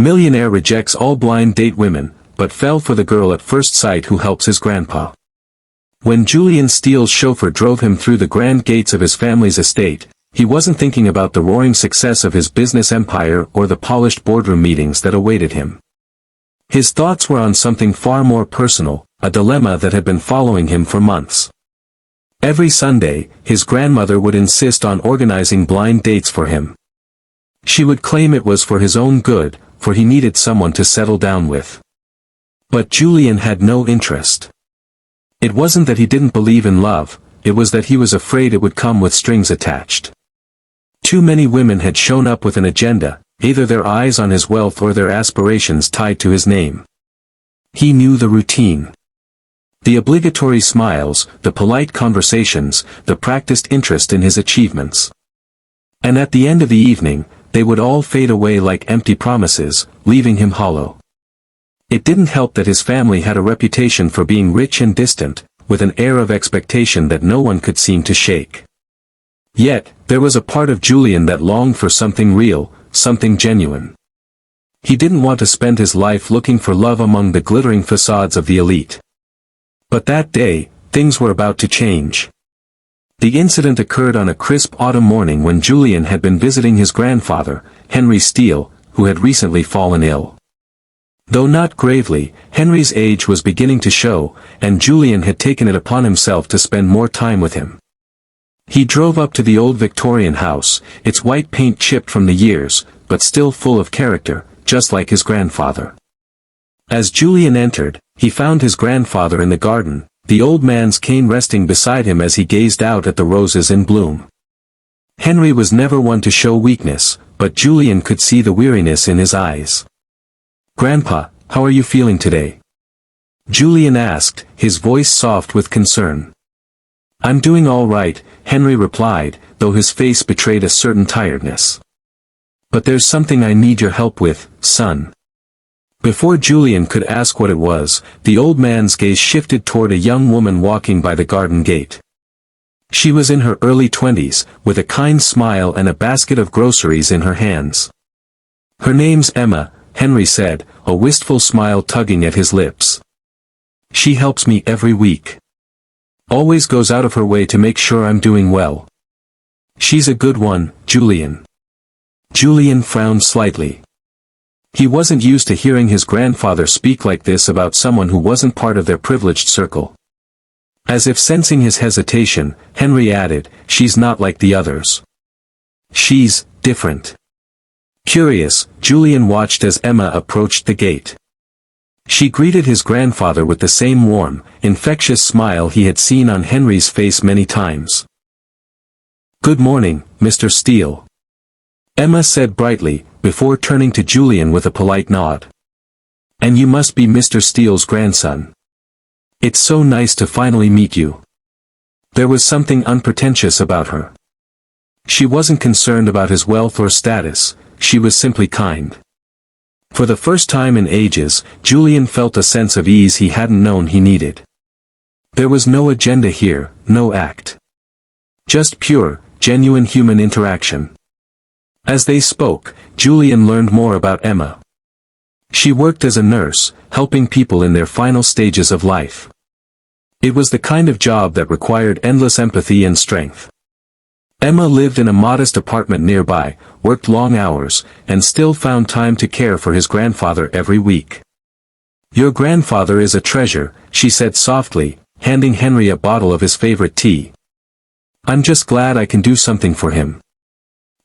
Millionaire rejects all blind date women, but fell for the girl at first sight who helps his grandpa. When Julian Steele's chauffeur drove him through the grand gates of his family's estate, he wasn't thinking about the roaring success of his business empire or the polished boardroom meetings that awaited him. His thoughts were on something far more personal, a dilemma that had been following him for months. Every Sunday, his grandmother would insist on organizing blind dates for him. She would claim it was for his own good, for he needed someone to settle down with. But Julian had no interest. It wasn't that he didn't believe in love, it was that he was afraid it would come with strings attached. Too many women had shown up with an agenda, either their eyes on his wealth or their aspirations tied to his name. He knew the routine. The obligatory smiles, the polite conversations, the practiced interest in his achievements. And at the end of the evening, they would all fade away like empty promises, leaving him hollow. It didn't help that his family had a reputation for being rich and distant, with an air of expectation that no one could seem to shake. Yet, there was a part of Julian that longed for something real, something genuine. He didn't want to spend his life looking for love among the glittering facades of the elite. But that day, things were about to change. The incident occurred on a crisp autumn morning when Julian had been visiting his grandfather, Henry Steele, who had recently fallen ill. Though not gravely, Henry's age was beginning to show, and Julian had taken it upon himself to spend more time with him. He drove up to the old Victorian house, its white paint chipped from the years, but still full of character, just like his grandfather. As Julian entered, he found his grandfather in the garden, the old man's cane resting beside him as he gazed out at the roses in bloom. Henry was never one to show weakness, but Julian could see the weariness in his eyes. "Grandpa, how are you feeling today?" Julian asked, his voice soft with concern. "I'm doing all right," Henry replied, though his face betrayed a certain tiredness. "But there's something I need your help with, son." Before Julian could ask what it was, the old man's gaze shifted toward a young woman walking by the garden gate. She was in her early 20s, with a kind smile and a basket of groceries in her hands. "Her name's Emma," Henry said, a wistful smile tugging at his lips. "She helps me every week. Always goes out of her way to make sure I'm doing well." "She's a good one, Julian." Julian frowned slightly. He wasn't used to hearing his grandfather speak like this about someone who wasn't part of their privileged circle. As if sensing his hesitation, Henry added, "She's not like the others. She's different." Curious, Julian watched as Emma approached the gate. She greeted his grandfather with the same warm, infectious smile he had seen on Henry's face many times. "Good morning, Mr. Steele," Emma said brightly, before turning to Julian with a polite nod. "And you must be Mr. Steele's grandson. It's so nice to finally meet you." There was something unpretentious about her. She wasn't concerned about his wealth or status, she was simply kind. For the first time in ages, Julian felt a sense of ease he hadn't known he needed. There was no agenda here, no act. Just pure, genuine human interaction. As they spoke, Julian learned more about Emma. She worked as a nurse, helping people in their final stages of life. It was the kind of job that required endless empathy and strength. Emma lived in a modest apartment nearby, worked long hours, and still found time to care for his grandfather every week. "Your grandfather is a treasure," she said softly, handing Henry a bottle of his favorite tea. "I'm just glad I can do something for him."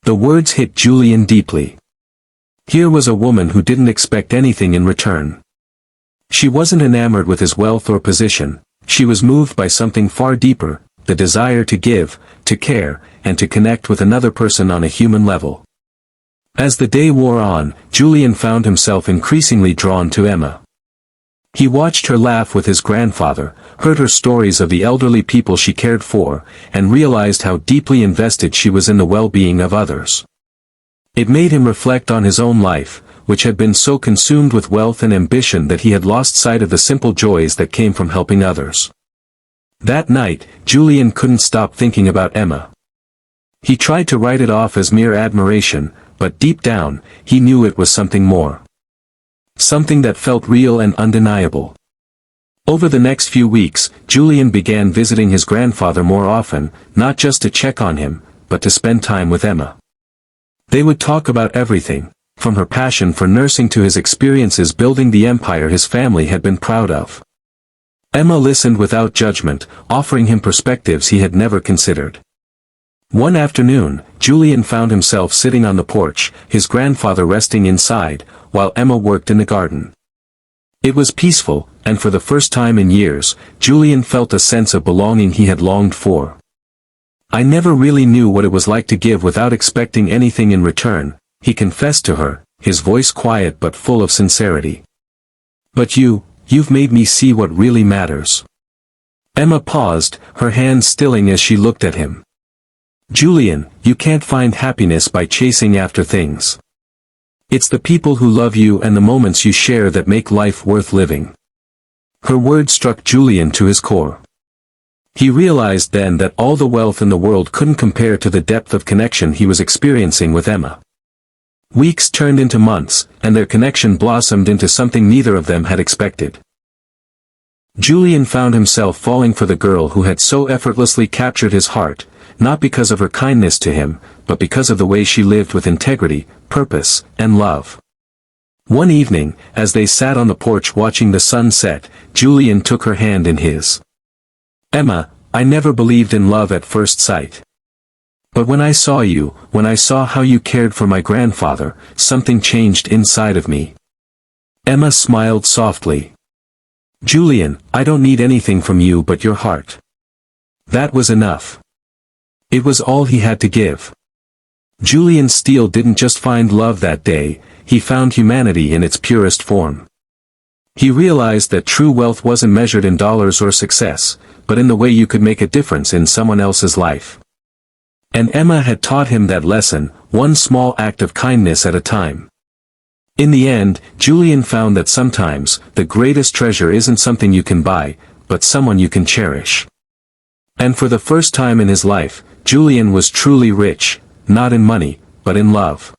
The words hit Julian deeply. Here was a woman who didn't expect anything in return. She wasn't enamored with his wealth or position, she was moved by something far deeper, the desire to give, to care, and to connect with another person on a human level. As the day wore on, Julian found himself increasingly drawn to Emma. He watched her laugh with his grandfather, heard her stories of the elderly people she cared for, and realized how deeply invested she was in the well-being of others. It made him reflect on his own life, which had been so consumed with wealth and ambition that he had lost sight of the simple joys that came from helping others. That night, Julian couldn't stop thinking about Emma. He tried to write it off as mere admiration, but deep down, he knew it was something more. Something that felt real and undeniable. Over the next few weeks, Julian began visiting his grandfather more often, not just to check on him, but to spend time with Emma. They would talk about everything, from her passion for nursing to his experiences building the empire his family had been proud of. Emma listened without judgment, offering him perspectives he had never considered. One afternoon, Julian found himself sitting on the porch, his grandfather resting inside, while Emma worked in the garden. It was peaceful, and for the first time in years, Julian felt a sense of belonging he had longed for. "I never really knew what it was like to give without expecting anything in return," he confessed to her, his voice quiet but full of sincerity. "But you've made me see what really matters." Emma paused, her hands stilling as she looked at him. "Julian, you can't find happiness by chasing after things. It's the people who love you and the moments you share that make life worth living." Her words struck Julian to his core. He realized then that all the wealth in the world couldn't compare to the depth of connection he was experiencing with Emma. Weeks turned into months, and their connection blossomed into something neither of them had expected. Julian found himself falling for the girl who had so effortlessly captured his heart, not because of her kindness to him, but because of the way she lived with integrity, purpose, and love. One evening, as they sat on the porch watching the sun set, Julian took her hand in his. "Emma, I never believed in love at first sight. But when I saw you, when I saw how you cared for my grandfather, something changed inside of me." Emma smiled softly. "Julian, I don't need anything from you but your heart." That was enough. It was all he had to give. Julian Steele didn't just find love that day, he found humanity in its purest form. He realized that true wealth wasn't measured in dollars or success, but in the way you could make a difference in someone else's life. And Emma had taught him that lesson, one small act of kindness at a time. In the end, Julian found that sometimes, the greatest treasure isn't something you can buy, but someone you can cherish. And for the first time in his life, Julian was truly rich, not in money, but in love.